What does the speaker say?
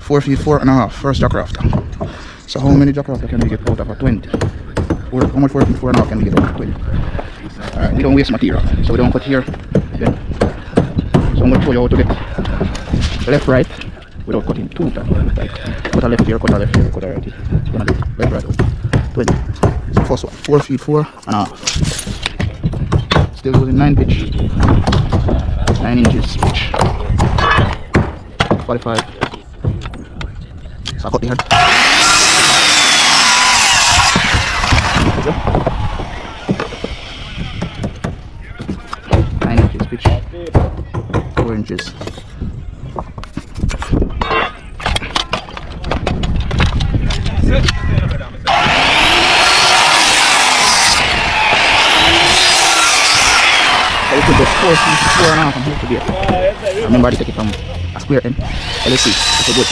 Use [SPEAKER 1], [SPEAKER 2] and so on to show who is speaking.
[SPEAKER 1] 4 feet 4.5, first jack rafter. So how many jack rafter can we get out of a 20? How much 4 feet 4.5 can we get out of 20? Alright, we don't waste material, so we don't cut here. Then. So I'm going to show you how to get left right without cutting too tight. Like cut a left here, cut a left here, cut a right here. You're gonna do left right out. 20. So first one, 4 feet 4.5. Still using 9 pitch. 9 inches pitch. 45. So I cut the head. Okay. 9 inches pitch. 4 inches. I put the 4 feet 4.5 from here to there. Remember to take it from a square end. Let's see if it's good.